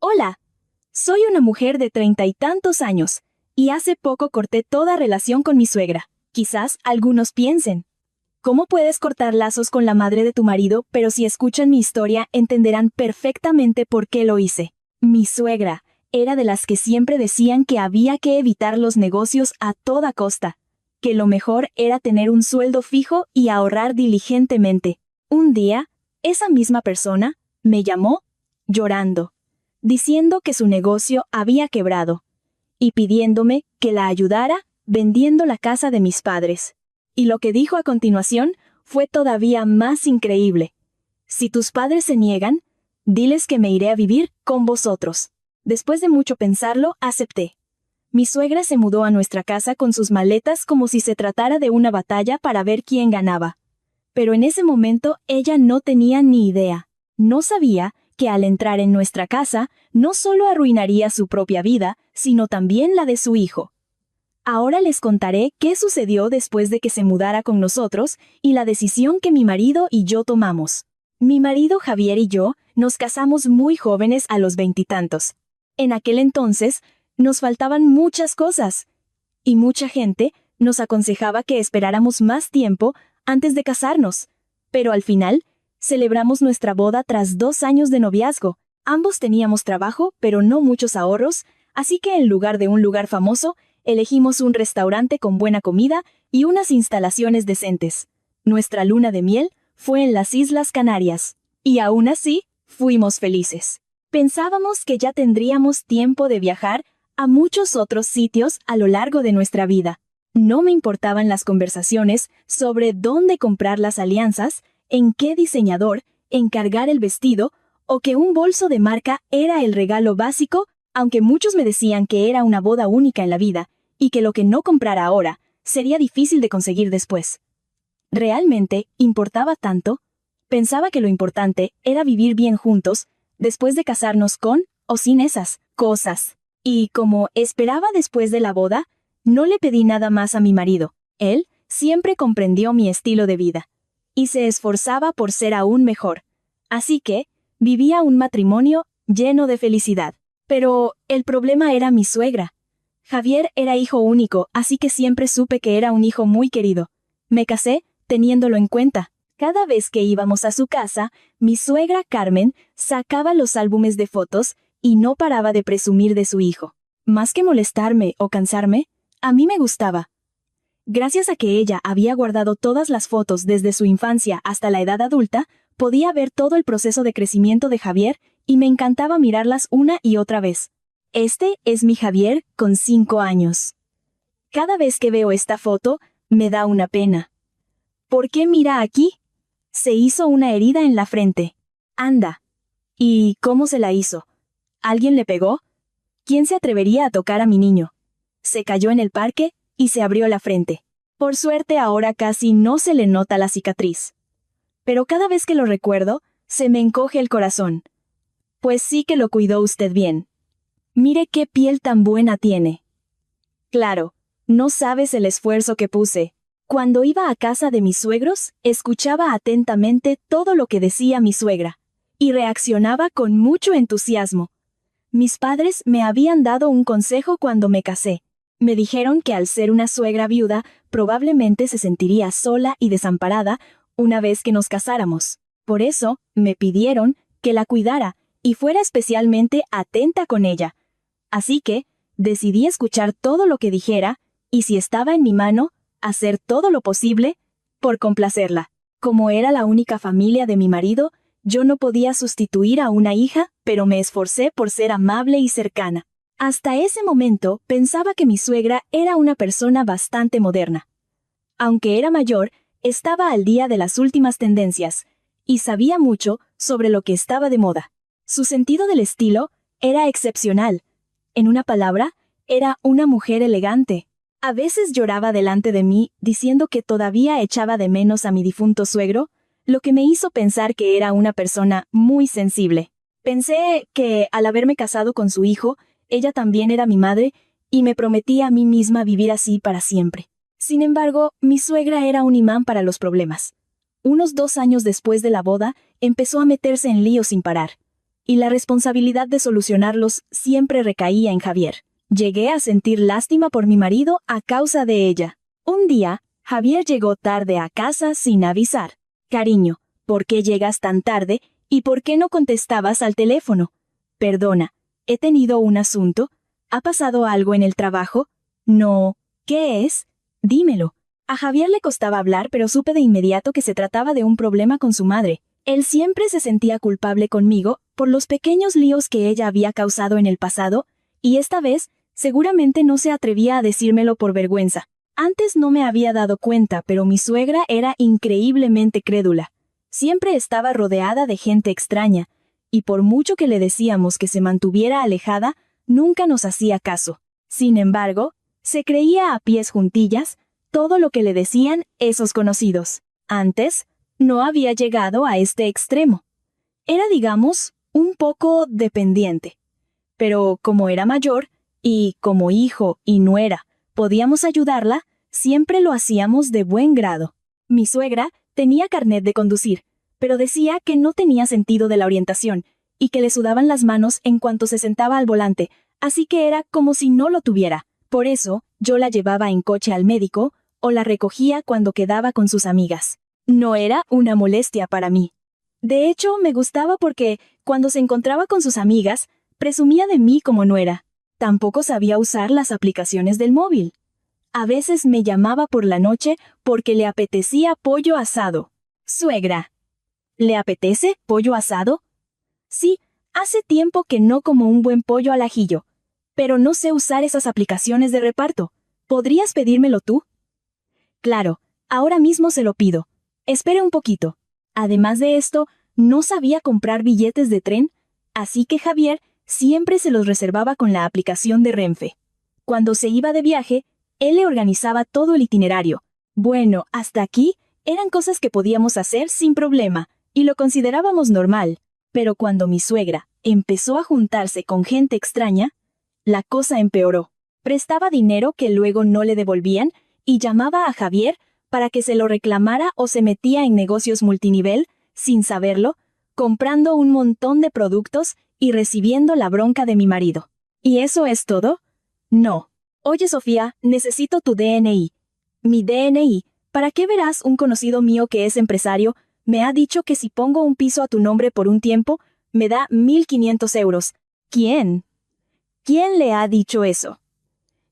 Hola, soy una mujer de 30 y tantos años, y hace poco corté toda relación con mi suegra. Quizás algunos piensen, ¿cómo puedes cortar lazos con la madre de tu marido? Pero si escuchan mi historia entenderán perfectamente por qué lo hice. Mi suegra era de las que siempre decían que había que evitar los negocios a toda costa, que lo mejor era tener un sueldo fijo y ahorrar diligentemente. Un día, esa misma persona me llamó, llorando, diciendo que su negocio había quebrado, y pidiéndome que la ayudara vendiendo la casa de mis padres. Y lo que dijo a continuación fue todavía más increíble. Si tus padres se niegan, diles que me iré a vivir con vosotros. Después de mucho pensarlo, acepté. Mi suegra se mudó a nuestra casa con sus maletas como si se tratara de una batalla para ver quién ganaba. Pero en ese momento ella no tenía ni idea. No sabía que al entrar en nuestra casa, no solo arruinaría su propia vida, sino también la de su hijo. Ahora les contaré qué sucedió después de que se mudara con nosotros y la decisión que mi marido y yo tomamos. Mi marido Javier y yo nos casamos muy jóvenes a los 20 y tantos. En aquel entonces, nos faltaban muchas cosas, y mucha gente nos aconsejaba que esperáramos más tiempo antes de casarnos. Pero al final, celebramos nuestra boda tras 2 años de noviazgo. Ambos teníamos trabajo, pero no muchos ahorros, así que en lugar de un lugar famoso, elegimos un restaurante con buena comida y unas instalaciones decentes. Nuestra luna de miel fue en las Islas Canarias, y aún así, fuimos felices. Pensábamos que ya tendríamos tiempo de viajar a muchos otros sitios a lo largo de nuestra vida. No me importaban las conversaciones sobre dónde comprar las alianzas, en qué diseñador encargar el vestido, o que un bolso de marca era el regalo básico, aunque muchos me decían que era una boda única en la vida, y que lo que no comprara ahora sería difícil de conseguir después. ¿Realmente importaba tanto? Pensaba que lo importante era vivir bien juntos, después de casarnos con o sin esas cosas. Y como esperaba después de la boda, no le pedí nada más a mi marido. Él siempre comprendió mi estilo de vida, y se esforzaba por ser aún mejor. Así que, vivía un matrimonio lleno de felicidad. Pero el problema era mi suegra. Javier era hijo único, así que siempre supe que era un hijo muy querido. Me casé teniéndolo en cuenta. Cada vez que íbamos a su casa, mi suegra Carmen sacaba los álbumes de fotos y no paraba de presumir de su hijo. Más que molestarme o cansarme, a mí me gustaba. Gracias a que ella había guardado todas las fotos desde su infancia hasta la edad adulta, podía ver todo el proceso de crecimiento de Javier y me encantaba mirarlas una y otra vez. Este es mi Javier con 5 años. Cada vez que veo esta foto, me da una pena. ¿Por qué mira aquí? Se hizo una herida en la frente. Anda. ¿Y cómo se la hizo? ¿Alguien le pegó? ¿Quién se atrevería a tocar a mi niño? Se cayó en el parque y se abrió la frente. Por suerte ahora casi no se le nota la cicatriz. Pero cada vez que lo recuerdo, se me encoge el corazón. Pues sí que lo cuidó usted bien. Mire qué piel tan buena tiene. Claro, no sabes el esfuerzo que puse. Cuando iba a casa de mis suegros, escuchaba atentamente todo lo que decía mi suegra, y reaccionaba con mucho entusiasmo. Mis padres me habían dado un consejo cuando me casé. Me dijeron que al ser una suegra viuda, probablemente se sentiría sola y desamparada una vez que nos casáramos. Por eso, me pidieron que la cuidara y fuera especialmente atenta con ella. Así que, decidí escuchar todo lo que dijera, y si estaba en mi mano, hacer todo lo posible por complacerla. Como era la única familia de mi marido, yo no podía sustituir a una hija, pero me esforcé por ser amable y cercana. Hasta ese momento pensaba que mi suegra era una persona bastante moderna. Aunque era mayor, estaba al día de las últimas tendencias, y sabía mucho sobre lo que estaba de moda. Su sentido del estilo era excepcional. En una palabra, era una mujer elegante. A veces lloraba delante de mí, diciendo que todavía echaba de menos a mi difunto suegro, lo que me hizo pensar que era una persona muy sensible. Pensé que, al haberme casado con su hijo, ella también era mi madre, y me prometí a mí misma vivir así para siempre. Sin embargo, mi suegra era un imán para los problemas. Unos 2 años después de la boda, empezó a meterse en líos sin parar. y la responsabilidad de solucionarlos siempre recaía en Javier. Llegué a sentir lástima por mi marido a causa de ella. Un día, Javier llegó tarde a casa sin avisar. Cariño, ¿por qué llegas tan tarde y por qué no contestabas al teléfono? Perdona, he tenido un asunto. ¿Ha pasado algo en el trabajo? No. ¿Qué es? Dímelo. A Javier le costaba hablar, pero supe de inmediato que se trataba de un problema con su madre. Él siempre se sentía culpable conmigo por los pequeños líos que ella había causado en el pasado, y esta vez seguramente no se atrevía a decírmelo por vergüenza. Antes no me había dado cuenta, pero mi suegra era increíblemente crédula. Siempre estaba rodeada de gente extraña, y por mucho que le decíamos que se mantuviera alejada, nunca nos hacía caso. Sin embargo, se creía a pies juntillas todo lo que le decían esos conocidos. Antes, no había llegado a este extremo. Era, digamos, un poco dependiente. Pero como era mayor, y como hijo y nuera podíamos ayudarla, siempre lo hacíamos de buen grado. Mi suegra tenía carnet de conducir, pero decía que no tenía sentido de la orientación, y que le sudaban las manos en cuanto se sentaba al volante, así que era como si no lo tuviera. Por eso, yo la llevaba en coche al médico, o la recogía cuando quedaba con sus amigas. No era una molestia para mí. De hecho, me gustaba porque, cuando se encontraba con sus amigas, presumía de mí como nuera. Tampoco sabía usar las aplicaciones del móvil. A veces me llamaba por la noche porque le apetecía pollo asado. Suegra, ¿le apetece pollo asado? Sí, hace tiempo que no como un buen pollo al ajillo, pero no sé usar esas aplicaciones de reparto. ¿Podrías pedírmelo tú? Claro, ahora mismo se lo pido. Espere un poquito. Además de esto, no sabía comprar billetes de tren, así que Javier siempre se los reservaba con la aplicación de Renfe. Cuando se iba de viaje, él le organizaba todo el itinerario. Bueno, hasta aquí eran cosas que podíamos hacer sin problema, y lo considerábamos normal. Pero cuando mi suegra empezó a juntarse con gente extraña, la cosa empeoró. Prestaba dinero que luego no le devolvían y llamaba a Javier para que se lo reclamara, o se metía en negocios multinivel, sin saberlo, comprando un montón de productos y recibiendo la bronca de mi marido. ¿Y eso es todo? No. Oye, Sofía, necesito tu DNI. ¿Mi DNI? ¿Para qué? Verás, un conocido mío que es empresario me ha dicho que si pongo un piso a tu nombre por un tiempo, me da 1.500 euros. ¿Quién? ¿Quién le ha dicho eso?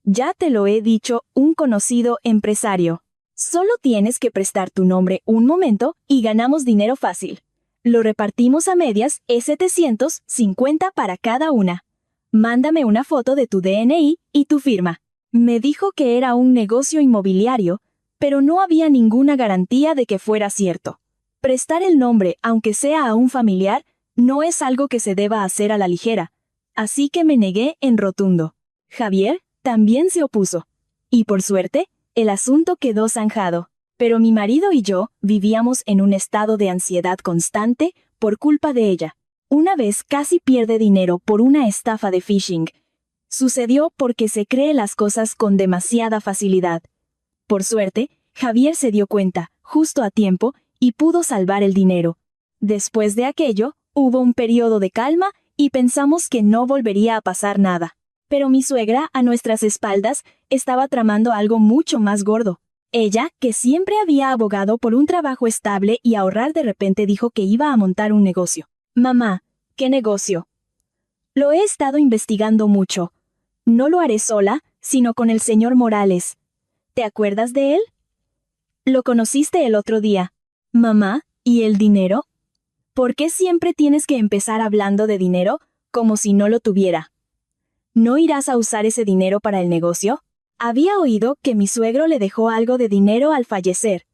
Ya te lo he dicho, un conocido empresario. Solo tienes que prestar tu nombre un momento y ganamos dinero fácil. Lo repartimos a medias, es 750 para cada una. Mándame una foto de tu DNI y tu firma. Me dijo que era un negocio inmobiliario, pero no había ninguna garantía de que fuera cierto. Prestar el nombre, aunque sea a un familiar, no es algo que se deba hacer a la ligera, así que me negué en rotundo. Javier también se opuso. Y por suerte, el asunto quedó zanjado. Pero mi marido y yo vivíamos en un estado de ansiedad constante por culpa de ella. Una vez casi pierde dinero por una estafa de phishing. Sucedió porque se cree las cosas con demasiada facilidad. Por suerte, Javier se dio cuenta, justo a tiempo, y pudo salvar el dinero. Después de aquello, hubo un periodo de calma y pensamos que no volvería a pasar nada. Pero mi suegra, a nuestras espaldas, estaba tramando algo mucho más gordo. Ella, que siempre había abogado por un trabajo estable y ahorrar, de repente dijo que iba a montar un negocio. Mamá, ¿qué negocio? Lo he estado investigando mucho. No lo haré sola, sino con el señor Morales. ¿Te acuerdas de él? Lo conociste el otro día. Mamá, ¿y el dinero? ¿Por qué siempre tienes que empezar hablando de dinero, como si no lo tuviera? ¿No irás a usar ese dinero para el negocio? Había oído que mi suegro le dejó algo de dinero al fallecer.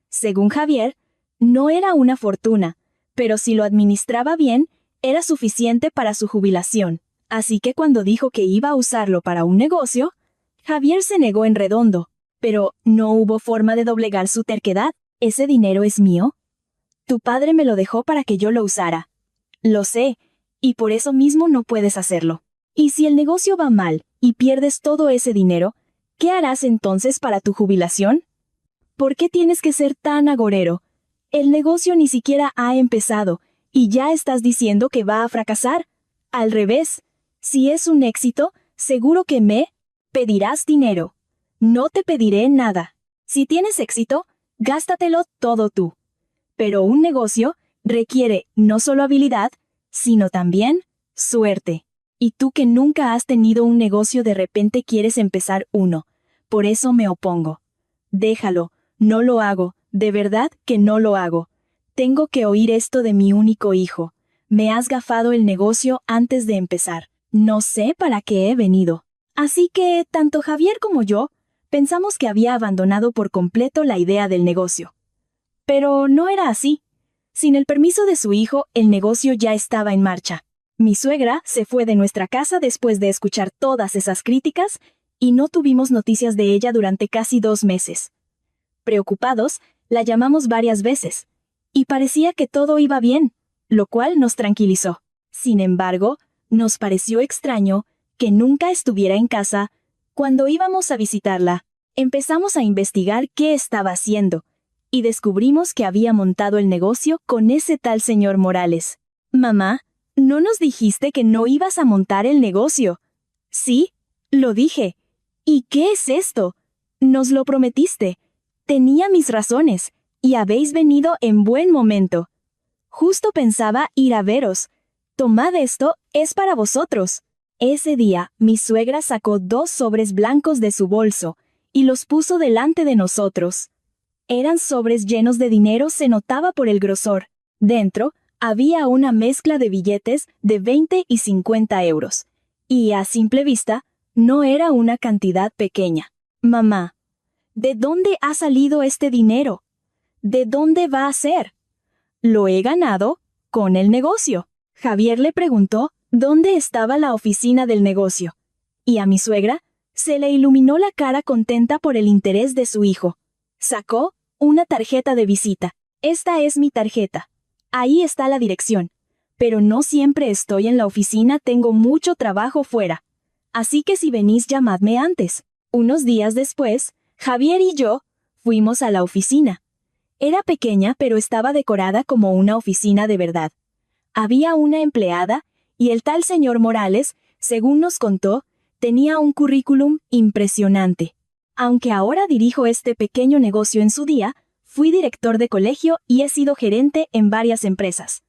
Según Javier, no era una fortuna, pero si lo administraba bien, era suficiente para su jubilación. Así que cuando dijo que iba a usarlo para un negocio, Javier se negó en redondo. Pero no hubo forma de doblegar su terquedad. ¿Ese dinero es mío? Tu padre me lo dejó para que yo lo usara. Lo sé, y por eso mismo no puedes hacerlo. Y si el negocio va mal y pierdes todo ese dinero, ¿qué harás entonces para tu jubilación? ¿Por qué tienes que ser tan agorero? El negocio ni siquiera ha empezado, Y ya estás diciendo que va a fracasar. Al revés, si es un éxito, seguro que me pedirás dinero. No te pediré nada. Si tienes éxito, gástatelo todo tú. Pero un negocio requiere no solo habilidad, sino también suerte. Y tú que nunca has tenido un negocio de repente quieres empezar uno. Por eso me opongo. Déjalo, no lo hago, de verdad que no lo hago. Tengo que oír esto de mi único hijo. Me has gafado el negocio antes de empezar. No sé para qué he venido. Así que, tanto Javier como yo, pensamos que había abandonado por completo la idea del negocio. Pero no era así. Sin el permiso de su hijo, el negocio ya estaba en marcha. Mi suegra se fue de nuestra casa después de escuchar todas esas críticas y no tuvimos noticias de ella durante casi 2 meses. Preocupados, la llamamos varias veces, y parecía que todo iba bien, lo cual nos tranquilizó. Sin embargo, nos pareció extraño que nunca estuviera en casa cuando íbamos a visitarla. Empezamos a investigar qué estaba haciendo, y descubrimos que había montado el negocio con ese tal señor Morales. Mamá, ¿no nos dijiste que no ibas a montar el negocio? Sí, lo dije. ¿Y qué es esto? Nos lo prometiste. Tenía mis razones, y habéis venido en buen momento. Justo pensaba ir a veros. Tomad esto, es para vosotros. Ese día, mi suegra sacó 2 sobres blancos de su bolso, y los puso delante de nosotros. Eran sobres llenos de dinero, se notaba por el grosor. Dentro, había una mezcla de billetes de 20 y 50 euros. Y a simple vista, no era una cantidad pequeña. Mamá, ¿de dónde ha salido este dinero? ¿De dónde va a ser? Lo he ganado con el negocio. Javier le preguntó dónde estaba la oficina del negocio. Y a mi suegra se le iluminó la cara contenta por el interés de su hijo. Sacó una tarjeta de visita. Esta es mi tarjeta. Ahí está la dirección. Pero no siempre estoy en la oficina, tengo mucho trabajo fuera. Así que si venís llamadme antes. Unos días después, Javier y yo fuimos a la oficina. Era pequeña, pero estaba decorada como una oficina de verdad. Había una empleada, y el tal señor Morales, según nos contó, tenía un currículum impresionante. Aunque ahora dirijo este pequeño negocio en su día, fui director de colegio y he sido gerente en varias empresas.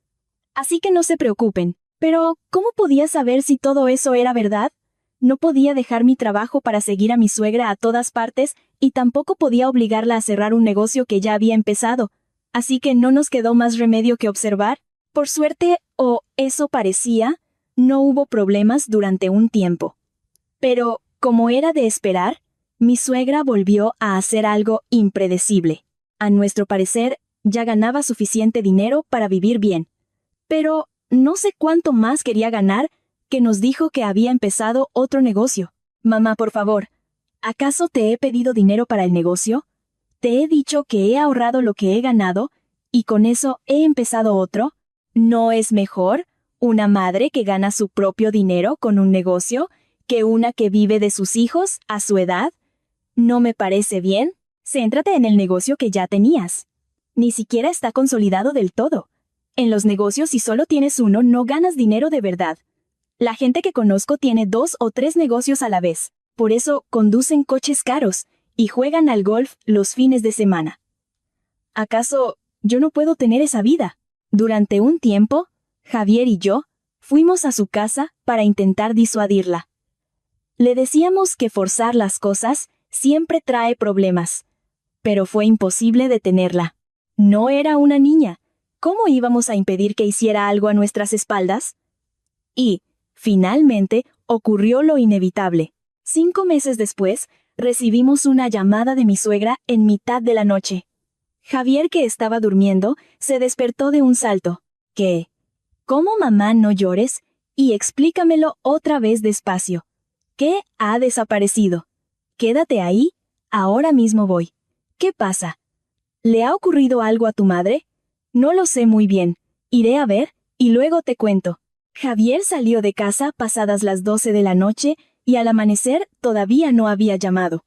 Así que no se preocupen. Pero, ¿cómo podía saber si todo eso era verdad? No podía dejar mi trabajo para seguir a mi suegra a todas partes y tampoco podía obligarla a cerrar un negocio que ya había empezado. Así que no nos quedó más remedio que observar. Por suerte, o eso parecía, no hubo problemas durante un tiempo. Pero, como era de esperar, mi suegra volvió a hacer algo impredecible. A nuestro parecer, ya ganaba suficiente dinero para vivir bien. Pero, no sé cuánto más quería ganar, que nos dijo que había empezado otro negocio. Mamá, por favor, ¿acaso te he pedido dinero para el negocio? Te he dicho que he ahorrado lo que he ganado, y con eso he empezado otro. ¿No es mejor una madre que gana su propio dinero con un negocio que una que vive de sus hijos a su edad? ¿No me parece bien? Céntrate en el negocio que ya tenías. Ni siquiera está consolidado del todo. En los negocios, si solo tienes uno, no ganas dinero de verdad. La gente que conozco tiene 2 o 3 negocios a la vez. Por eso conducen coches caros y juegan al golf los fines de semana. ¿Acaso yo no puedo tener esa vida? Durante un tiempo, Javier y yo fuimos a su casa para intentar disuadirla. Le decíamos que forzar las cosas siempre trae problemas, pero fue imposible detenerla. No era una niña. ¿Cómo íbamos a impedir que hiciera algo a nuestras espaldas? Y, finalmente, ocurrió lo inevitable. 5 meses después, recibimos una llamada de mi suegra en mitad de la noche. Javier, que estaba durmiendo, se despertó de un salto. ¿Qué? ¿Cómo, mamá, no llores? Y explícamelo otra vez despacio. ¿Qué ha desaparecido? Quédate ahí, ahora mismo voy. ¿Qué pasa? ¿Le ha ocurrido algo a tu madre? No lo sé muy bien. Iré a ver, y luego te cuento. Javier salió de casa pasadas las 12 de la noche, y al amanecer todavía no había llamado.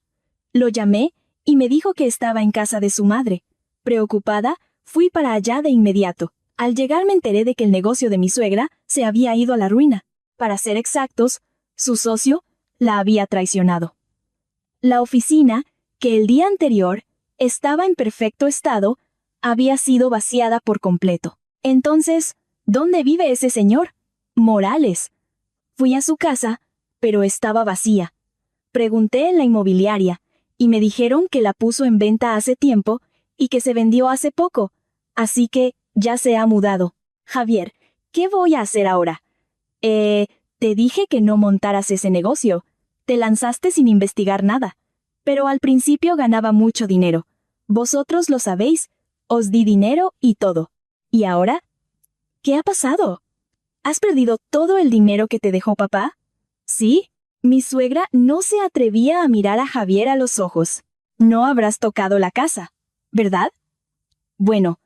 Lo llamé, y me dijo que estaba en casa de su madre. Preocupada, fui para allá de inmediato. Al llegar me enteré de que el negocio de mi suegra se había ido a la ruina. Para ser exactos, su socio la había traicionado. La oficina, que el día anterior estaba en perfecto estado, había sido vaciada por completo. Entonces, ¿dónde vive ese señor? Morales. Fui a su casa, pero estaba vacía. Pregunté en la inmobiliaria, y me dijeron que la puso en venta hace tiempo y que se vendió hace poco, así que ya se ha mudado. Javier, ¿qué voy a hacer ahora? Te dije que no montaras ese negocio. Te lanzaste sin investigar nada. Pero al principio ganaba mucho dinero. Vosotros lo sabéis. Os di dinero y todo. ¿Y ahora? ¿Qué ha pasado? ¿Has perdido todo el dinero que te dejó papá? Sí. Mi suegra no se atrevía a mirar a Javier a los ojos. No habrás tocado la casa, ¿verdad? Bueno,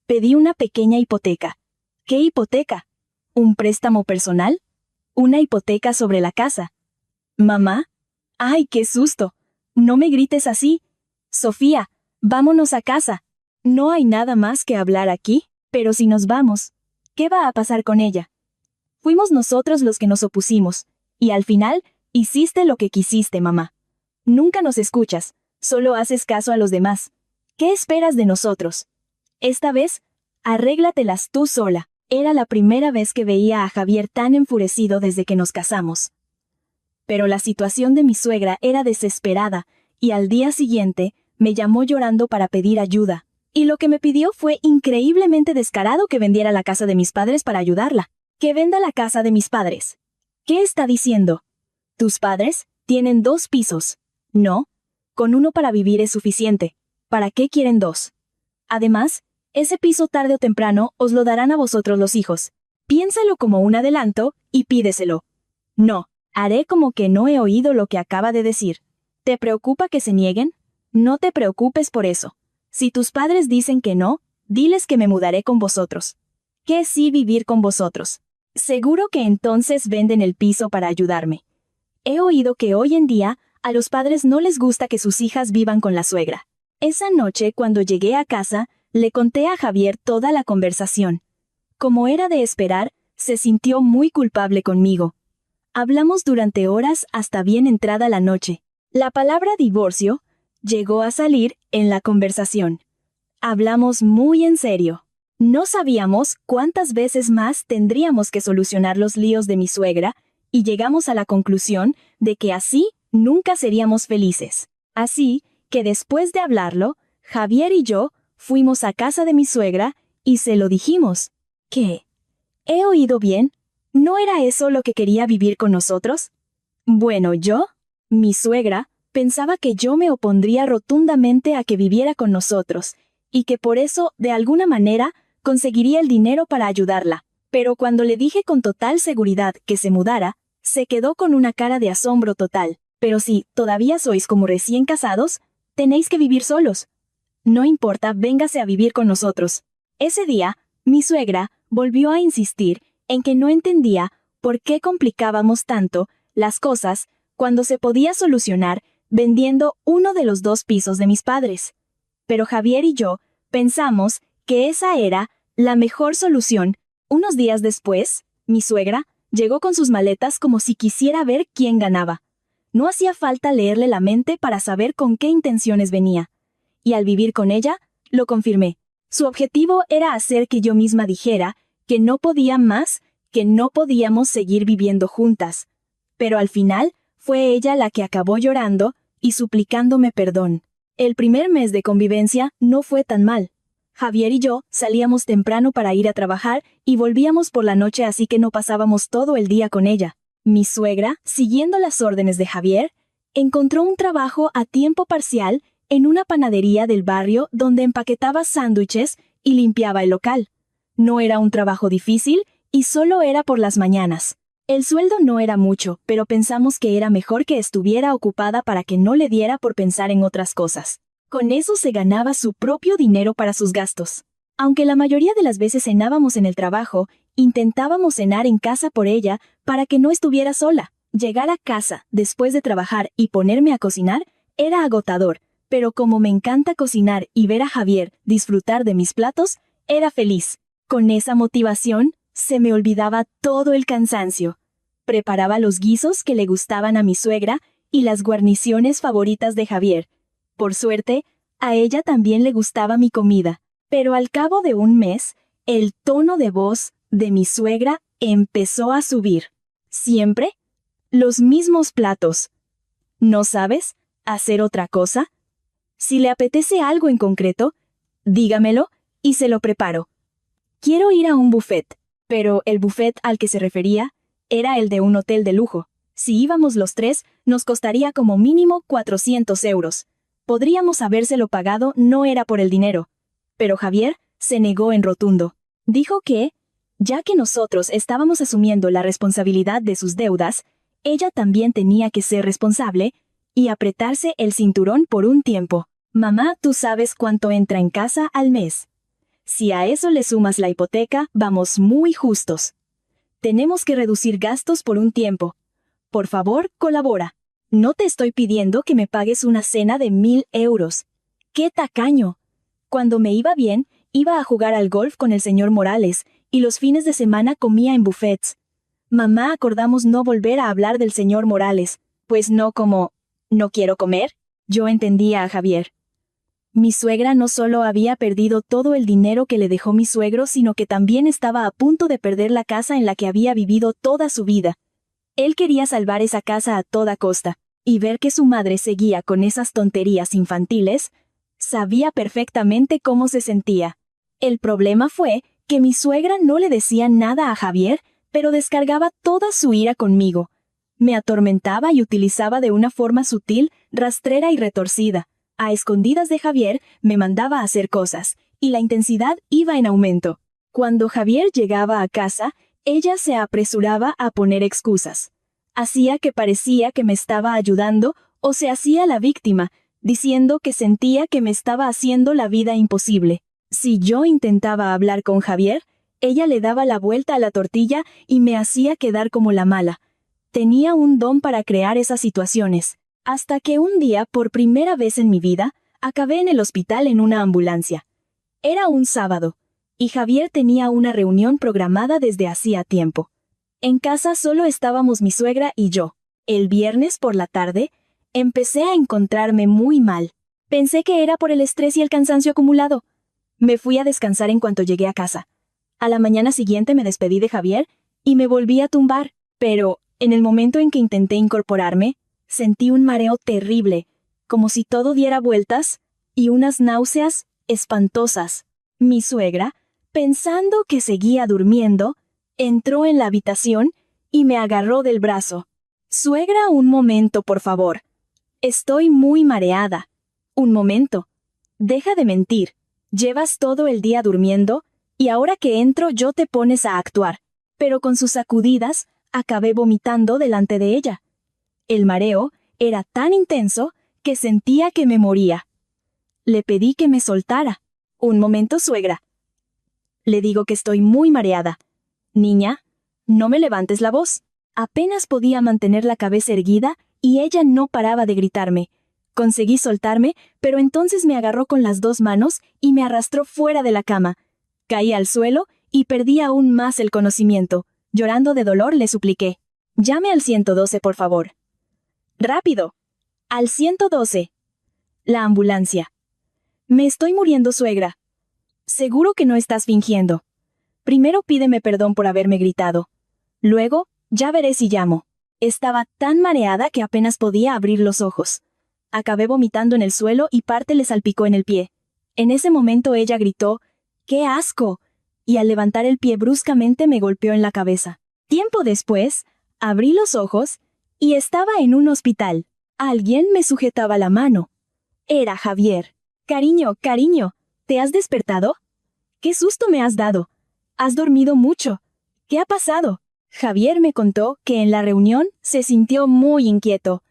pedí una pequeña hipoteca. ¿Qué hipoteca? ¿Un préstamo personal? Una hipoteca sobre la casa. ¿Mamá? ¡Ay, qué susto! No me grites así. Sofía, vámonos a casa. No hay nada más que hablar aquí, pero si nos vamos, ¿qué va a pasar con ella? Fuimos nosotros los que nos opusimos, y al final, hiciste lo que quisiste, mamá. Nunca nos escuchas, solo haces caso a los demás. ¿Qué esperas de nosotros? Esta vez, arréglatelas tú sola. Era la primera vez que veía a Javier tan enfurecido desde que nos casamos. Pero la situación de mi suegra era desesperada, y al día siguiente, me llamó llorando para pedir ayuda. Y lo que me pidió fue increíblemente descarado que vendiera la casa de mis padres para ayudarla. Que venda la casa de mis padres. ¿Qué está diciendo? ¿Tus padres tienen 2 pisos? No. Con uno para vivir es suficiente. ¿Para qué quieren 2? Además, ese piso tarde o temprano os lo darán a vosotros los hijos. Piénsalo como un adelanto y pídeselo. No, haré como que no he oído lo que acaba de decir. ¿Te preocupa que se nieguen? No te preocupes por eso. Si tus padres dicen que no, diles que me mudaré con vosotros. Que sí vivir con vosotros. Seguro que entonces venden el piso para ayudarme. He oído que hoy en día a los padres no les gusta que sus hijas vivan con la suegra. Esa noche, cuando llegué a casa, le conté a Javier toda la conversación. Como era de esperar, se sintió muy culpable conmigo. Hablamos durante horas hasta bien entrada la noche. La palabra divorcio llegó a salir en la conversación. Hablamos muy en serio. No sabíamos cuántas veces más tendríamos que solucionar los líos de mi suegra, y llegamos a la conclusión de que así nunca seríamos felices. Así que después de hablarlo, Javier y yo fuimos a casa de mi suegra y se lo dijimos. ¿Qué? ¿He oído bien? ¿No era eso lo que quería vivir con nosotros? Bueno, mi suegra, pensaba que yo me opondría rotundamente a que viviera con nosotros, y que por eso, de alguna manera, conseguiría el dinero para ayudarla. Pero cuando le dije con total seguridad que se mudara, se quedó con una cara de asombro total. Pero si todavía sois como recién casados, tenéis que vivir solos. No importa, véngase a vivir con nosotros. Ese día, mi suegra volvió a insistir en que no entendía por qué complicábamos tanto las cosas cuando se podía solucionar vendiendo uno de los 2 pisos de mis padres. Pero Javier y yo pensamos que esa era la mejor solución. Unos días después, mi suegra llegó con sus maletas como si quisiera ver quién ganaba. No hacía falta leerle la mente para saber con qué intenciones venía. Y al vivir con ella, lo confirmé. Su objetivo era hacer que yo misma dijera que no podía más, que no podíamos seguir viviendo juntas. Pero al final, fue ella la que acabó llorando y suplicándome perdón. El primer mes de convivencia no fue tan mal. Javier y yo salíamos temprano para ir a trabajar y volvíamos por la noche, así que no pasábamos todo el día con ella. Mi suegra, siguiendo las órdenes de Javier, encontró un trabajo a tiempo parcial en una panadería del barrio donde empaquetaba sándwiches y limpiaba el local. No era un trabajo difícil y solo era por las mañanas. El sueldo no era mucho, pero pensamos que era mejor que estuviera ocupada para que no le diera por pensar en otras cosas. Con eso se ganaba su propio dinero para sus gastos. Aunque la mayoría de las veces cenábamos en el trabajo, intentábamos cenar en casa por ella para que no estuviera sola. Llegar a casa después de trabajar y ponerme a cocinar era agotador, pero como me encanta cocinar y ver a Javier disfrutar de mis platos, era feliz. Con esa motivación, se me olvidaba todo el cansancio. Preparaba los guisos que le gustaban a mi suegra y las guarniciones favoritas de Javier. Por suerte, a ella también le gustaba mi comida. Pero al cabo de un mes, el tono de voz de mi suegra empezó a subir. ¿Siempre? Los mismos platos. ¿No sabes hacer otra cosa? Si le apetece algo en concreto, dígamelo y se lo preparo. Quiero ir a un buffet, pero el buffet al que se refería era el de un hotel de lujo. Si íbamos los tres, nos costaría como mínimo 400 euros. Podríamos habérselo pagado, no era por el dinero. Pero Javier se negó en rotundo. Dijo que, ya que nosotros estábamos asumiendo la responsabilidad de sus deudas, ella también tenía que ser responsable y apretarse el cinturón por un tiempo. Mamá, tú sabes cuánto entra en casa al mes. Si a eso le sumas la hipoteca, vamos muy justos. Tenemos que reducir gastos por un tiempo. Por favor, colabora. No te estoy pidiendo que me pagues una cena de 1000 euros. ¡Qué tacaño! Cuando me iba bien, iba a jugar al golf con el señor Morales, y los fines de semana comía en buffets. Mamá, acordamos no volver a hablar del señor Morales, pues no como, ¿no quiero comer? Yo entendía a Javier. Mi suegra no solo había perdido todo el dinero que le dejó mi suegro, sino que también estaba a punto de perder la casa en la que había vivido toda su vida. Él quería salvar esa casa a toda costa, y ver que su madre seguía con esas tonterías infantiles, sabía perfectamente cómo se sentía. El problema fue que mi suegra no le decía nada a Javier, pero descargaba toda su ira conmigo. Me atormentaba y utilizaba de una forma sutil, rastrera y retorcida. A escondidas de Javier me mandaba a hacer cosas, y la intensidad iba en aumento. Cuando Javier llegaba a casa, ella se apresuraba a poner excusas. Hacía que parecía que me estaba ayudando o se hacía la víctima, diciendo que sentía que me estaba haciendo la vida imposible. Si yo intentaba hablar con Javier, ella le daba la vuelta a la tortilla y me hacía quedar como la mala. Tenía un don para crear esas situaciones, hasta que un día, por primera vez en mi vida, acabé en el hospital en una ambulancia. Era un sábado, y Javier tenía una reunión programada desde hacía tiempo. En casa solo estábamos mi suegra y yo. El viernes por la tarde, empecé a encontrarme muy mal. Pensé que era por el estrés y el cansancio acumulado. Me fui a descansar en cuanto llegué a casa. A la mañana siguiente me despedí de Javier y me volví a tumbar, pero, en el momento en que intenté incorporarme, sentí un mareo terrible, como si todo diera vueltas, y unas náuseas espantosas. Mi suegra, pensando que seguía durmiendo, entró en la habitación y me agarró del brazo. «Suegra, un momento, por favor. Estoy muy mareada. Un momento. Deja de mentir. Llevas todo el día durmiendo, y ahora que entro yo te pones a actuar». Pero con sus sacudidas, acabé vomitando delante de ella. El mareo era tan intenso que sentía que me moría. Le pedí que me soltara. «Un momento, suegra. Le digo que estoy muy mareada. Niña, no me levantes la voz». Apenas podía mantener la cabeza erguida y ella no paraba de gritarme. Conseguí soltarme, pero entonces me agarró con las dos manos y me arrastró fuera de la cama. Caí al suelo y perdí aún más el conocimiento. Llorando de dolor le supliqué: «Llame al 112, por favor». «Rápido. Al 112. La ambulancia». «Me estoy muriendo, suegra». «Seguro que no estás fingiendo. Primero pídeme perdón por haberme gritado. Luego, ya veré si llamo». Estaba tan mareada que apenas podía abrir los ojos. Acabé vomitando en el suelo y parte le salpicó en el pie. En ese momento ella gritó: «¡Qué asco!» y al levantar el pie bruscamente me golpeó en la cabeza. Tiempo después, abrí los ojos y estaba en un hospital. Alguien me sujetaba la mano. Era Javier. «Cariño, cariño, ¿te has despertado? ¡Qué susto me has dado! ¿Has dormido mucho? ¿Qué ha pasado?». Javier me contó que en la reunión se sintió muy inquieto.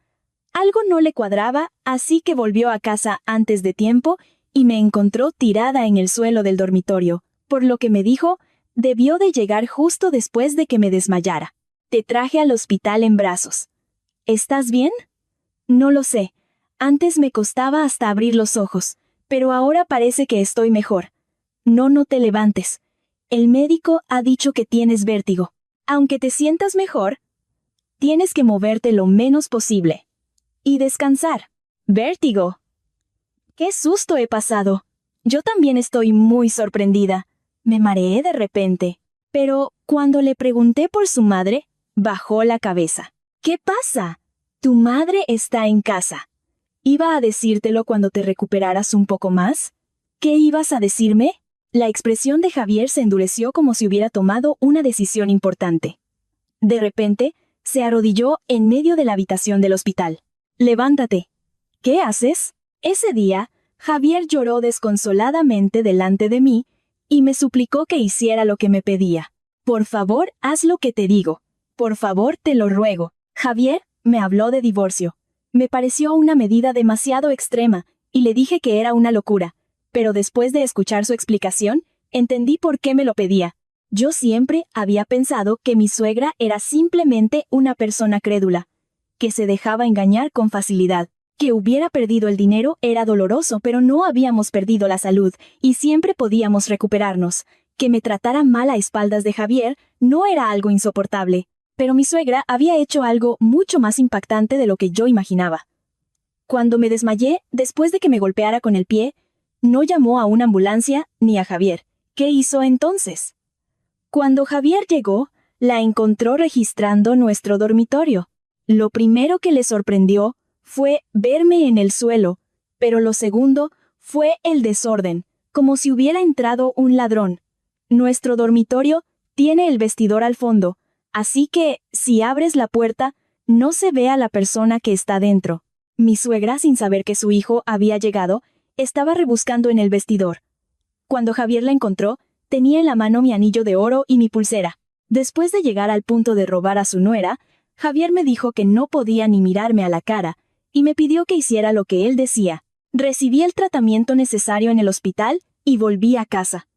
Algo no le cuadraba, así que volvió a casa antes de tiempo y me encontró tirada en el suelo del dormitorio, por lo que me dijo: «Debió de llegar justo después de que me desmayara. Te traje al hospital en brazos. ¿Estás bien?». «No lo sé. Antes me costaba hasta abrir los ojos, pero ahora parece que estoy mejor». «No, no te levantes. El médico ha dicho que tienes vértigo. Aunque te sientas mejor, tienes que moverte lo menos posible. Y descansar. Vértigo. ¡Qué susto he pasado! Yo también estoy muy sorprendida. Me mareé de repente. Pero cuando le pregunté por su madre, bajó la cabeza. ¿Qué pasa? Tu madre está en casa. ¿Iba a decírtelo cuando te recuperaras un poco más? ¿Qué ibas a decirme? La expresión de Javier se endureció como si hubiera tomado una decisión importante. De repente, se arrodilló en medio de la habitación del hospital. Levántate. ¿Qué haces? Ese día, Javier lloró desconsoladamente delante de mí y me suplicó que hiciera lo que me pedía. Por favor, haz lo que te digo. Por favor, te lo ruego. Javier me habló de divorcio. Me pareció una medida demasiado extrema y le dije que era una locura. Pero después de escuchar su explicación, entendí por qué me lo pedía. Yo siempre había pensado que mi suegra era simplemente una persona crédula, que se dejaba engañar con facilidad. Que hubiera perdido el dinero era doloroso, pero no habíamos perdido la salud, y siempre podíamos recuperarnos. Que me tratara mal a espaldas de Javier no era algo insoportable, pero mi suegra había hecho algo mucho más impactante de lo que yo imaginaba. Cuando me desmayé, después de que me golpeara con el pie, no llamó a una ambulancia ni a Javier. ¿Qué hizo entonces? Cuando Javier llegó, la encontró registrando nuestro dormitorio. Lo primero que le sorprendió fue verme en el suelo, pero lo segundo fue el desorden, como si hubiera entrado un ladrón. Nuestro dormitorio tiene el vestidor al fondo, así que, si abres la puerta, no se ve a la persona que está dentro. Mi suegra, sin saber que su hijo había llegado, estaba rebuscando en el vestidor. Cuando Javier la encontró, tenía en la mano mi anillo de oro y mi pulsera. Después de llegar al punto de robar a su nuera, Javier me dijo que no podía ni mirarme a la cara, y me pidió que hiciera lo que él decía. Recibí el tratamiento necesario en el hospital y volví a casa.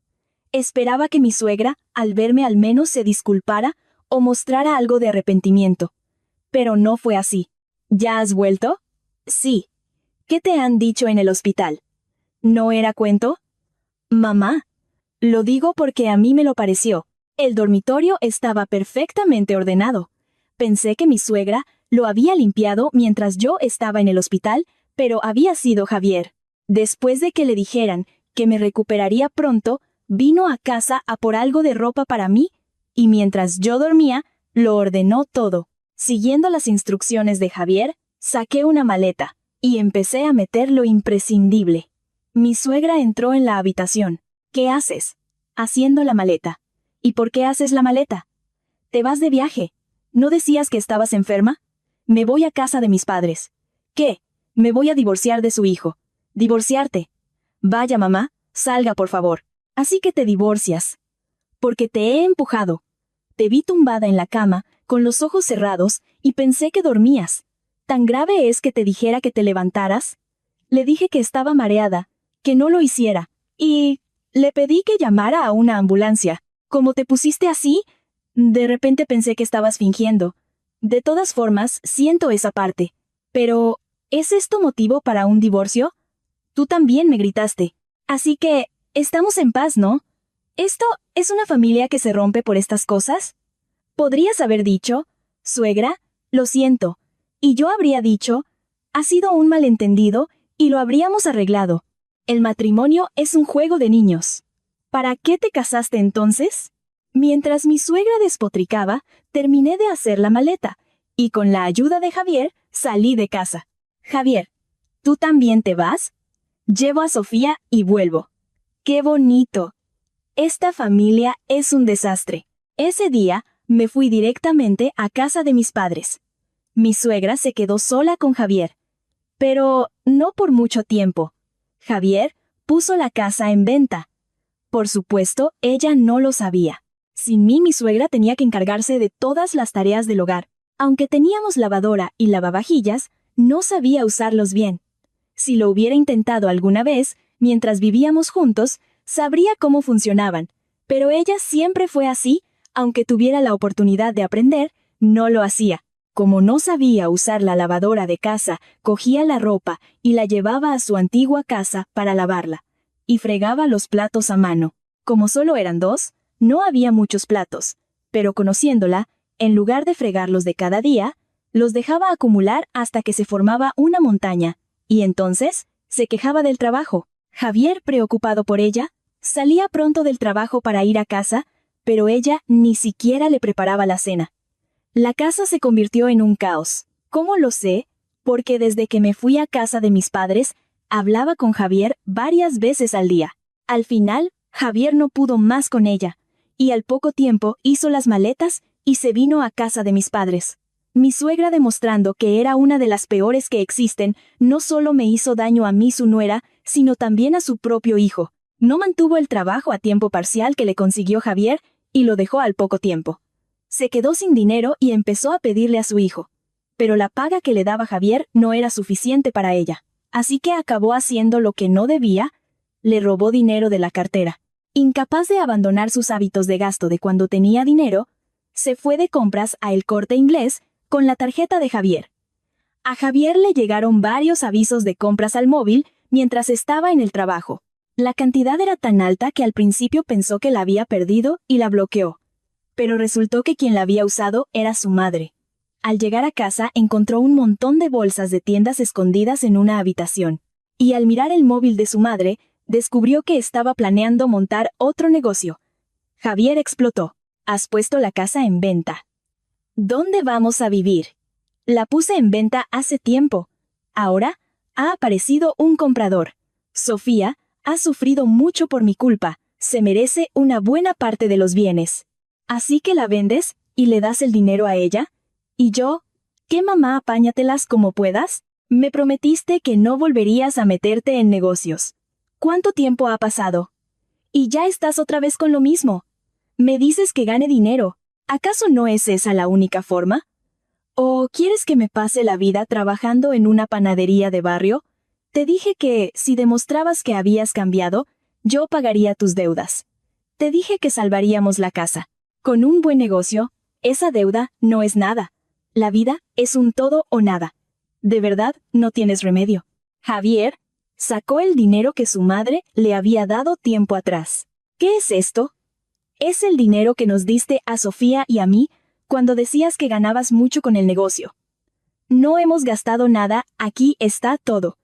Esperaba que mi suegra, al verme al menos se disculpara o mostrara algo de arrepentimiento. Pero no fue así. ¿Ya has vuelto? Sí. ¿Qué te han dicho en el hospital? ¿No era cuento? Mamá. Lo digo porque a mí me lo pareció. El dormitorio estaba perfectamente ordenado. Pensé que mi suegra lo había limpiado mientras yo estaba en el hospital, pero había sido Javier. Después de que le dijeran que me recuperaría pronto, vino a casa a por algo de ropa para mí, y mientras yo dormía, lo ordenó todo. Siguiendo las instrucciones de Javier, saqué una maleta, y empecé a meter lo imprescindible. Mi suegra entró en la habitación. ¿Qué haces? Haciendo la maleta. ¿Y por qué haces la maleta? Te vas de viaje. ¿No decías que estabas enferma? Me voy a casa de mis padres. ¿Qué? Me voy a divorciar de su hijo. ¿Divorciarte? Vaya, mamá, salga por favor. Así que te divorcias. Porque te he empujado. Te vi tumbada en la cama, con los ojos cerrados, y pensé que dormías. ¿Tan grave es que te dijera que te levantaras? Le dije que estaba mareada, que no lo hiciera, y le pedí que llamara a una ambulancia. Como te pusiste así, de repente pensé que estabas fingiendo. De todas formas, siento esa parte. Pero, ¿es esto motivo para un divorcio? Tú también me gritaste. Así que, estamos en paz, ¿no? ¿Esto es una familia que se rompe por estas cosas? Podrías haber dicho, suegra, lo siento. Y yo habría dicho, ha sido un malentendido y lo habríamos arreglado. El matrimonio es un juego de niños. ¿Para qué te casaste entonces? Mientras mi suegra despotricaba, terminé de hacer la maleta, y con la ayuda de Javier, salí de casa. Javier, ¿tú también te vas? Llevo a Sofía y vuelvo. ¡Qué bonito! Esta familia es un desastre. Ese día, me fui directamente a casa de mis padres. Mi suegra se quedó sola con Javier. Pero no por mucho tiempo. Javier puso la casa en venta. Por supuesto, ella no lo sabía. Sin mí, mi suegra tenía que encargarse de todas las tareas del hogar. Aunque teníamos lavadora y lavavajillas, no sabía usarlos bien. Si lo hubiera intentado alguna vez, mientras vivíamos juntos, sabría cómo funcionaban. Pero ella siempre fue así, aunque tuviera la oportunidad de aprender, no lo hacía. Como no sabía usar la lavadora de casa, cogía la ropa y la llevaba a su antigua casa para lavarla. Y fregaba los platos a mano. Como solo eran dos, No había muchos platos, pero conociéndola, en lugar de fregarlos de cada día, los dejaba acumular hasta que se formaba una montaña, y entonces se quejaba del trabajo. Javier, preocupado por ella, salía pronto del trabajo para ir a casa, pero ella ni siquiera le preparaba la cena. La casa se convirtió en un caos. ¿Cómo lo sé? Porque desde que me fui a casa de mis padres, hablaba con Javier varias veces al día. Al final, Javier no pudo más con ella, y al poco tiempo hizo las maletas y se vino a casa de mis padres. Mi suegra, demostrando que era una de las peores que existen, no solo me hizo daño a mí, su nuera, sino también a su propio hijo. No mantuvo el trabajo a tiempo parcial que le consiguió Javier y lo dejó al poco tiempo. Se quedó sin dinero y empezó a pedirle a su hijo. Pero la paga que le daba Javier no era suficiente para ella. Así que acabó haciendo lo que no debía, le robó dinero de la cartera. Incapaz de abandonar sus hábitos de gasto de cuando tenía dinero, se fue de compras a El Corte Inglés con la tarjeta de Javier. A Javier le llegaron varios avisos de compras al móvil mientras estaba en el trabajo. La cantidad era tan alta que al principio pensó que la había perdido y la bloqueó. Pero resultó que quien la había usado era su madre. Al llegar a casa encontró un montón de bolsas de tiendas escondidas en una habitación. Y al mirar el móvil de su madre, descubrió que estaba planeando montar otro negocio. Javier explotó. ¿Has puesto la casa en venta? ¿Dónde vamos a vivir? La puse en venta hace tiempo. Ahora ha aparecido un comprador. Sofía ha sufrido mucho por mi culpa. Se merece una buena parte de los bienes. Así que la vendes y le das el dinero a ella. ¿Y yo? ¿Qué, mamá? Apáñatelas como puedas. Me prometiste que no volverías a meterte en negocios. ¿Cuánto tiempo ha pasado? Y ya estás otra vez con lo mismo. Me dices que gane dinero. ¿Acaso no es esa la única forma? ¿O quieres que me pase la vida trabajando en una panadería de barrio? Te dije que, si demostrabas que habías cambiado, yo pagaría tus deudas. Te dije que salvaríamos la casa. Con un buen negocio, esa deuda no es nada. La vida es un todo o nada. De verdad, no tienes remedio. Javier sacó el dinero que su madre le había dado tiempo atrás. ¿Qué es esto? Es el dinero que nos diste a Sofía y a mí cuando decías que ganabas mucho con el negocio. No hemos gastado nada, aquí está todo.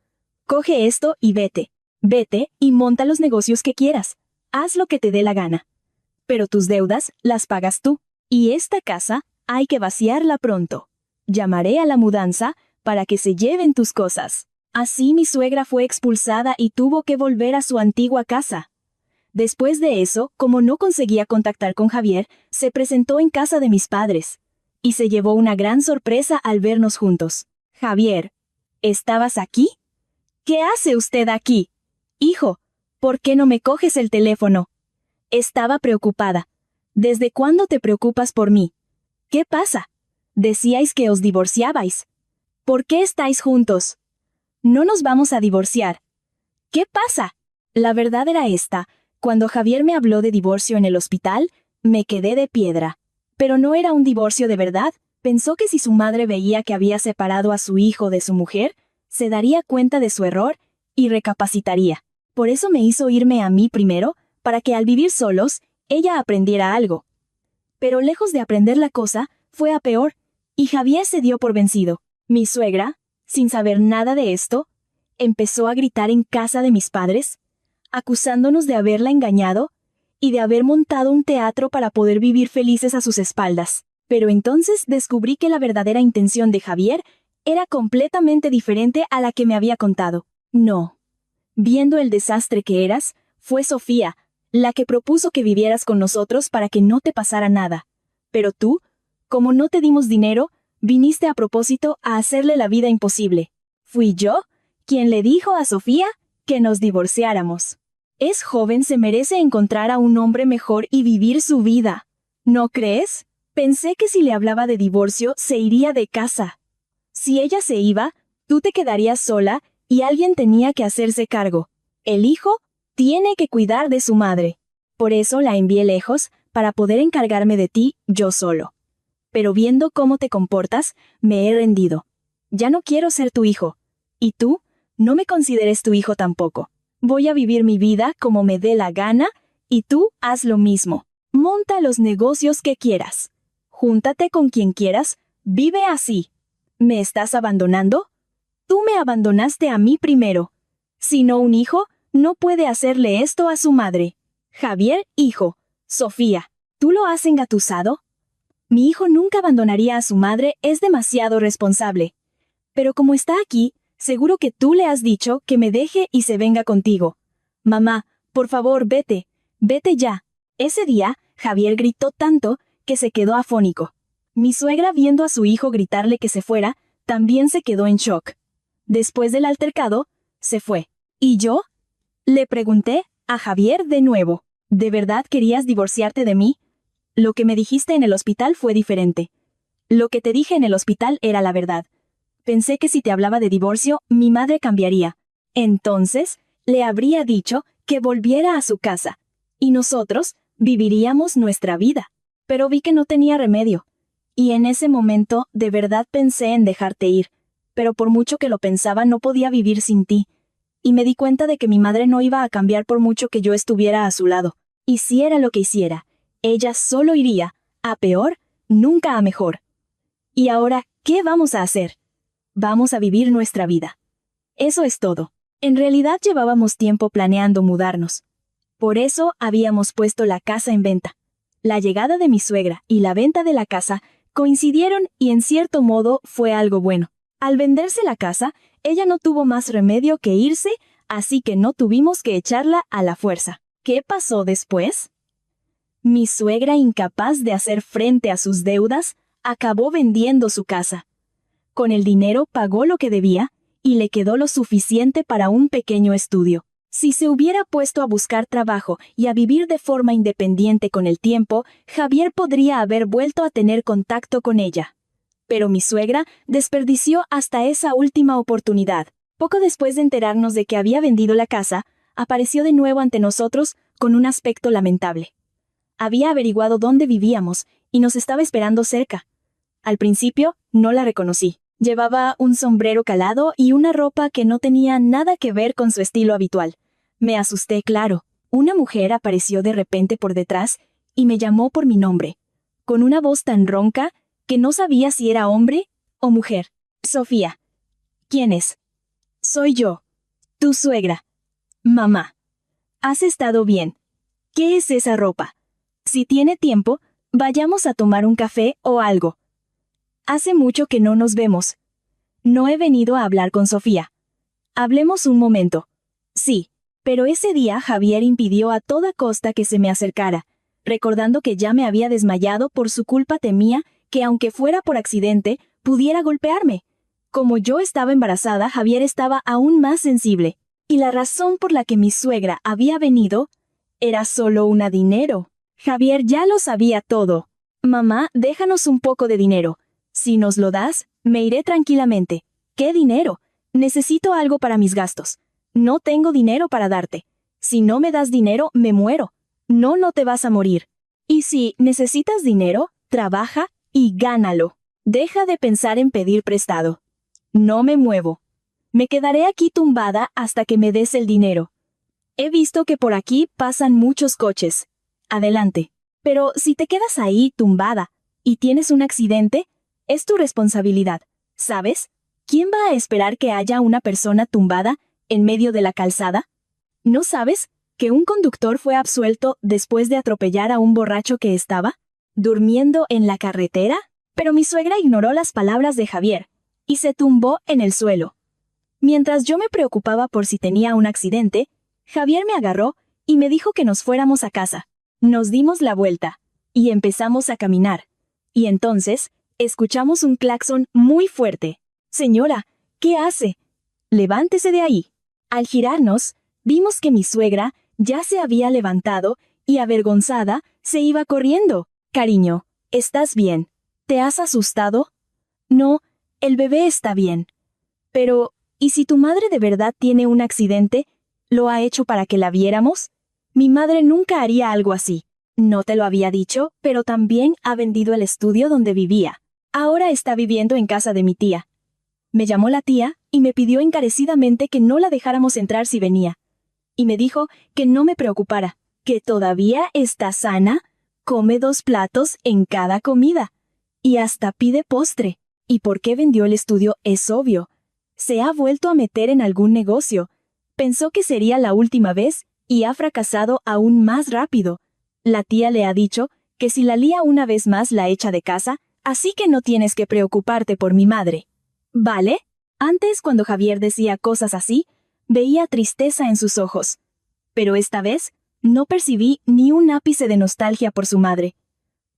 Coge esto y vete. Vete y monta los negocios que quieras. Haz lo que te dé la gana. Pero tus deudas las pagas tú. Y esta casa hay que vaciarla pronto. Llamaré a la mudanza para que se lleven tus cosas. Así mi suegra fue expulsada y tuvo que volver a su antigua casa. Después de eso, como no conseguía contactar con Javier, se presentó en casa de mis padres. Y se llevó una gran sorpresa al vernos juntos. Javier, ¿estabas aquí? ¿Qué hace usted aquí? Hijo, ¿por qué no me coges el teléfono? Estaba preocupada. ¿Desde cuándo te preocupas por mí? ¿Qué pasa? Decíais que os divorciabais. ¿Por qué estáis juntos? No nos vamos a divorciar. ¿Qué pasa? La verdad era esta. Cuando Javier me habló de divorcio en el hospital, me quedé de piedra. Pero no era un divorcio de verdad. Pensó que si su madre veía que había separado a su hijo de su mujer, se daría cuenta de su error y recapacitaría. Por eso me hizo irme a mí primero, para que al vivir solos, ella aprendiera algo. Pero lejos de aprender la cosa, fue a peor, y Javier se dio por vencido. Mi suegra, sin saber nada de esto, empezó a gritar en casa de mis padres, acusándonos de haberla engañado y de haber montado un teatro para poder vivir felices a sus espaldas. Pero entonces descubrí que la verdadera intención de Javier era completamente diferente a la que me había contado. No. Viendo el desastre que eras, fue Sofía la que propuso que vivieras con nosotros para que no te pasara nada. Pero tú, como no te dimos dinero, viniste a propósito a hacerle la vida imposible. Fui yo quien le dijo a Sofía que nos divorciáramos. Es joven, se merece encontrar a un hombre mejor y vivir su vida. ¿No crees? Pensé que si le hablaba de divorcio, se iría de casa. Si ella se iba, tú te quedarías sola y alguien tenía que hacerse cargo. El hijo tiene que cuidar de su madre. Por eso la envié lejos, para poder encargarme de ti yo solo. Pero viendo cómo te comportas, me he rendido. Ya no quiero ser tu hijo. Y tú, no me consideres tu hijo tampoco. Voy a vivir mi vida como me dé la gana, y tú haz lo mismo. Monta los negocios que quieras. Júntate con quien quieras, vive así. ¿Me estás abandonando? Tú me abandonaste a mí primero. Si no un hijo, no puede hacerle esto a su madre. Javier, hijo. Sofía, ¿tú lo has engatusado? Mi hijo nunca abandonaría a su madre, es demasiado responsable. Pero como está aquí, seguro que tú le has dicho que me deje y se venga contigo. Mamá, por favor, vete. Vete ya. Ese día, Javier gritó tanto que se quedó afónico. Mi suegra, viendo a su hijo gritarle que se fuera, también se quedó en shock. Después del altercado, se fue. ¿Y yo? Le pregunté a Javier de nuevo. ¿De verdad querías divorciarte de mí? Lo que me dijiste en el hospital fue diferente. Lo que te dije en el hospital era la verdad. Pensé que si te hablaba de divorcio, mi madre cambiaría. Entonces, le habría dicho que volviera a su casa. Y nosotros viviríamos nuestra vida. Pero vi que no tenía remedio. Y en ese momento, de verdad pensé en dejarte ir. Pero por mucho que lo pensaba, no podía vivir sin ti. Y me di cuenta de que mi madre no iba a cambiar por mucho que yo estuviera a su lado. Hiciera lo que hiciera, ella solo iría, a peor, nunca a mejor. Y ahora, ¿qué vamos a hacer? Vamos a vivir nuestra vida. Eso es todo. En realidad llevábamos tiempo planeando mudarnos. Por eso habíamos puesto la casa en venta. La llegada de mi suegra y la venta de la casa coincidieron y en cierto modo fue algo bueno. Al venderse la casa, ella no tuvo más remedio que irse, así que no tuvimos que echarla a la fuerza. ¿Qué pasó después? Mi suegra, incapaz de hacer frente a sus deudas, acabó vendiendo su casa. Con el dinero pagó lo que debía, y le quedó lo suficiente para un pequeño estudio. Si se hubiera puesto a buscar trabajo y a vivir de forma independiente con el tiempo, Javier podría haber vuelto a tener contacto con ella. Pero mi suegra desperdició hasta esa última oportunidad. Poco después de enterarnos de que había vendido la casa, apareció de nuevo ante nosotros con un aspecto lamentable. Había averiguado dónde vivíamos y nos estaba esperando cerca. Al principio, no la reconocí. Llevaba un sombrero calado y una ropa que no tenía nada que ver con su estilo habitual. Me asusté, claro. Una mujer apareció de repente por detrás y me llamó por mi nombre, con una voz tan ronca que no sabía si era hombre o mujer. Sofía. ¿Quién es? Soy yo. Tu suegra. Mamá. ¿Has estado bien? ¿Qué es esa ropa? Si tiene tiempo, vayamos a tomar un café o algo. Hace mucho que no nos vemos. No he venido a hablar con Sofía. Hablemos un momento. Sí, pero ese día Javier impidió a toda costa que se me acercara, recordando que ya me había desmayado por su culpa. Temía que, aunque fuera por accidente, pudiera golpearme. Como yo estaba embarazada, Javier estaba aún más sensible, y la razón por la que mi suegra había venido era solo una dinero. Javier ya lo sabía todo. Mamá, déjanos un poco de dinero. Si nos lo das, me iré tranquilamente. ¿Qué dinero? Necesito algo para mis gastos. No tengo dinero para darte. Si no me das dinero, me muero. No, no te vas a morir. Y si necesitas dinero, trabaja y gánalo. Deja de pensar en pedir prestado. No me muevo. Me quedaré aquí tumbada hasta que me des el dinero. He visto que por aquí pasan muchos coches. Adelante. Pero si te quedas ahí tumbada y tienes un accidente, es tu responsabilidad, ¿sabes? ¿Quién va a esperar que haya una persona tumbada en medio de la calzada? ¿No sabes que un conductor fue absuelto después de atropellar a un borracho que estaba durmiendo en la carretera? Pero mi suegra ignoró las palabras de Javier y se tumbó en el suelo. Mientras yo me preocupaba por si tenía un accidente, Javier me agarró y me dijo que nos fuéramos a casa. Nos dimos la vuelta y empezamos a caminar. Y entonces, escuchamos un claxon muy fuerte. Señora, ¿qué hace? Levántese de ahí. Al girarnos, vimos que mi suegra ya se había levantado y, avergonzada, se iba corriendo. Cariño, ¿estás bien? ¿Te has asustado? No, el bebé está bien. Pero, ¿y si tu madre de verdad tiene un accidente? ¿Lo ha hecho para que la viéramos? Mi madre nunca haría algo así. No te lo había dicho, pero también ha vendido el estudio donde vivía. Ahora está viviendo en casa de mi tía. Me llamó la tía y me pidió encarecidamente que no la dejáramos entrar si venía. Y me dijo que no me preocupara, que todavía está sana, come 2 platos en cada comida. Y hasta pide postre. ¿Y por qué vendió el estudio? Es obvio. Se ha vuelto a meter en algún negocio. Pensó que sería la última vez y ha fracasado aún más rápido. La tía le ha dicho que si la lía una vez más la echa de casa, así que no tienes que preocuparte por mi madre. ¿Vale? Antes, cuando Javier decía cosas así, veía tristeza en sus ojos. Pero esta vez, no percibí ni un ápice de nostalgia por su madre.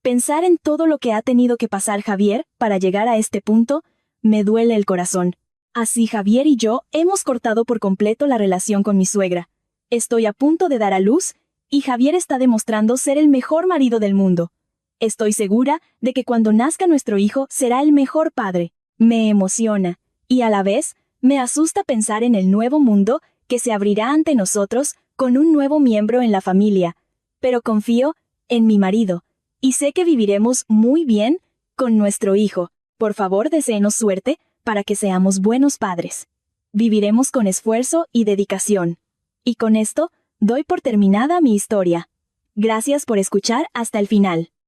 Pensar en todo lo que ha tenido que pasar Javier para llegar a este punto, me duele el corazón. Así Javier y yo hemos cortado por completo la relación con mi suegra. Estoy a punto de dar a luz, y Javier está demostrando ser el mejor marido del mundo. Estoy segura de que cuando nazca nuestro hijo será el mejor padre. Me emociona, y a la vez, me asusta pensar en el nuevo mundo que se abrirá ante nosotros con un nuevo miembro en la familia. Pero confío en mi marido, y sé que viviremos muy bien con nuestro hijo. Por favor, deséenos suerte para que seamos buenos padres. Viviremos con esfuerzo y dedicación. Y con esto, doy por terminada mi historia. Gracias por escuchar hasta el final.